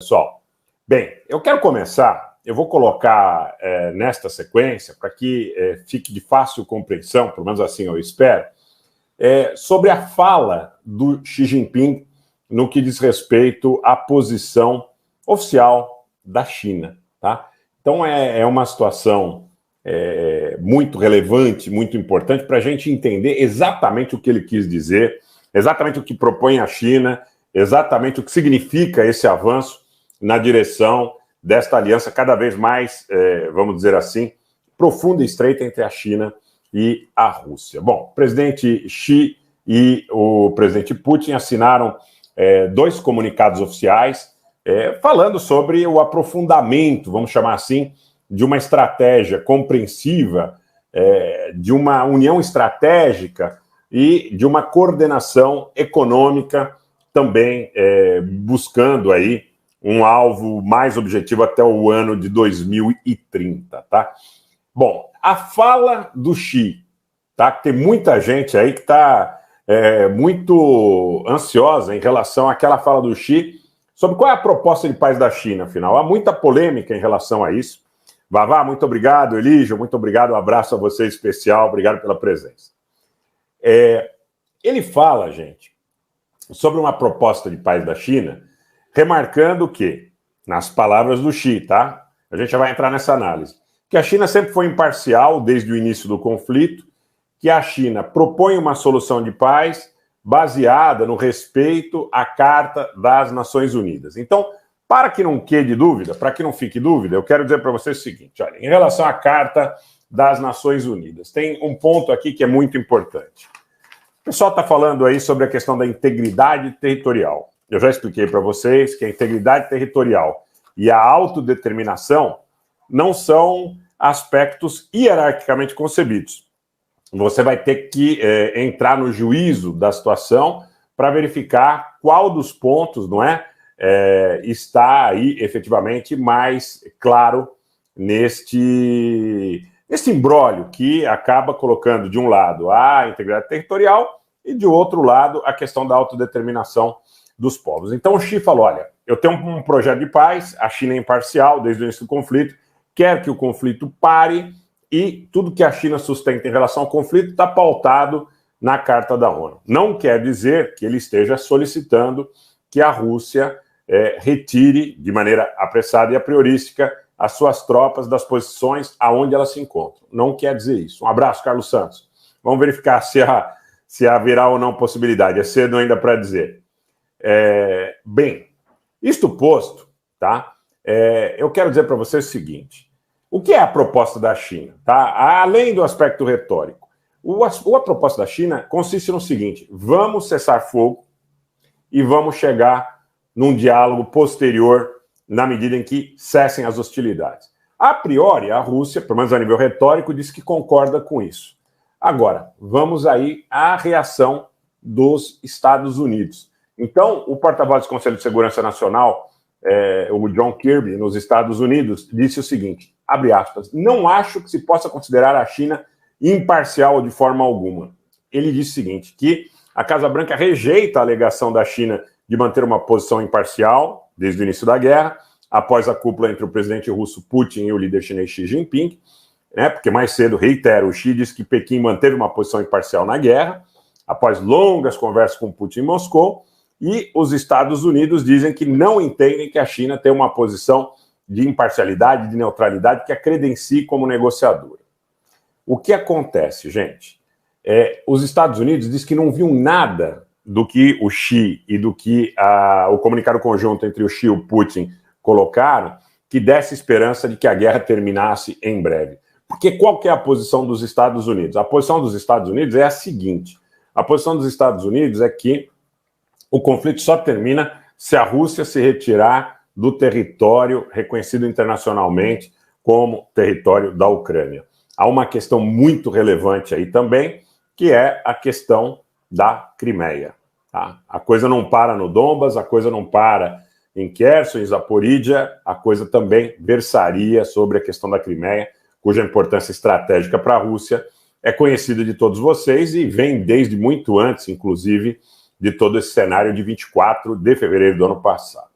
Pessoal, bem, eu quero começar, eu vou colocar nesta sequência, para que fique de fácil compreensão, pelo menos assim eu espero, sobre a fala do Xi Jinping no que diz respeito à posição oficial da China, tá? Então é uma situação muito relevante, muito importante para a gente entender exatamente o que ele quis dizer, exatamente o que propõe a China, exatamente o que significa esse avanço na direção desta aliança cada vez mais, vamos dizer assim, profunda e estreita entre a China e a Rússia. Bom, o presidente Xi e o presidente Putin assinaram dois comunicados oficiais falando sobre o aprofundamento, vamos chamar assim, de uma estratégia compreensiva, de uma união estratégica e de uma coordenação econômica também buscando aí um alvo mais objetivo até o ano de 2030, tá? Bom, a fala do Xi, tá? Tem muita gente aí que está muito ansiosa em relação àquela fala do Xi sobre qual é a proposta de paz da China, afinal. Há muita polêmica em relação a isso. Vavá, muito obrigado. Elígio, muito obrigado. Um abraço a você especial. Obrigado pela presença. Ele fala, gente, sobre uma proposta de paz da China, remarcando que, nas palavras do Xi, tá? A gente já vai entrar nessa análise, que a China sempre foi imparcial desde o início do conflito, que a China propõe uma solução de paz baseada no respeito à Carta das Nações Unidas. Então, para que não quede dúvida, para que não fique dúvida, eu quero dizer para vocês o seguinte, olha, em relação à Carta das Nações Unidas, tem um ponto aqui que é muito importante. O pessoal está falando aí sobre a questão da integridade territorial. Eu já expliquei para vocês que a integridade territorial e a autodeterminação não são aspectos hierarquicamente concebidos. Você vai ter que entrar no juízo da situação para verificar qual dos pontos, não é, está aí efetivamente mais claro neste imbróglio que acaba colocando de um lado a integridade territorial e de outro lado a questão da autodeterminação dos povos. Então o Xi falou, olha, eu tenho um projeto de paz, a China é imparcial desde o início do conflito, quer que o conflito pare e tudo que a China sustenta em relação ao conflito está pautado na Carta da ONU. Não quer dizer que ele esteja solicitando que a Rússia retire de maneira apressada e a priorística as suas tropas das posições aonde elas se encontram. Não quer dizer isso. Um abraço, Carlos Santos. Vamos verificar se haverá ou não possibilidade. É cedo ainda para dizer. Bem, isto posto, tá? Eu quero dizer para vocês o seguinte: o que é a proposta da China? Tá? Além do aspecto retórico, a proposta da China consiste no seguinte: vamos cessar fogo e vamos chegar num diálogo posterior na medida em que cessem as hostilidades. A priori, a Rússia, pelo menos a nível retórico, diz que concorda com isso. Agora, vamos aí à reação dos Estados Unidos. Então, o porta-voz do Conselho de Segurança Nacional, o John Kirby, nos Estados Unidos, disse o seguinte, abre aspas, não acho que se possa considerar a China imparcial de forma alguma. Ele disse o seguinte, que a Casa Branca rejeita a alegação da China de manter uma posição imparcial desde o início da guerra, após a cúpula entre o presidente russo Putin e o líder chinês Xi Jinping, né, porque mais cedo, reitero, o Xi disse que Pequim manteve uma posição imparcial na guerra, após longas conversas com Putin em Moscou, e os Estados Unidos dizem que não entendem que a China tem uma posição de imparcialidade, de neutralidade, que a credencie como negociadora. O que acontece, gente? Os Estados Unidos dizem que não viu nada do que o Xi e do que o comunicado conjunto entre o Xi e o Putin colocaram, que desse esperança de que a guerra terminasse em breve. Porque qual que é a posição dos Estados Unidos? A posição dos Estados Unidos é a seguinte. A posição dos Estados Unidos é que o conflito só termina se a Rússia se retirar do território reconhecido internacionalmente como território da Ucrânia. Há uma questão muito relevante aí também, que é a questão da Crimeia. Tá? A coisa não para no Donbas, a coisa não para em Kherson, em Zaporídia, a coisa também versaria sobre a questão da Crimeia, cuja importância estratégica para a Rússia é conhecida de todos vocês e vem desde muito antes, inclusive, de todo esse cenário de 24 de fevereiro do ano passado.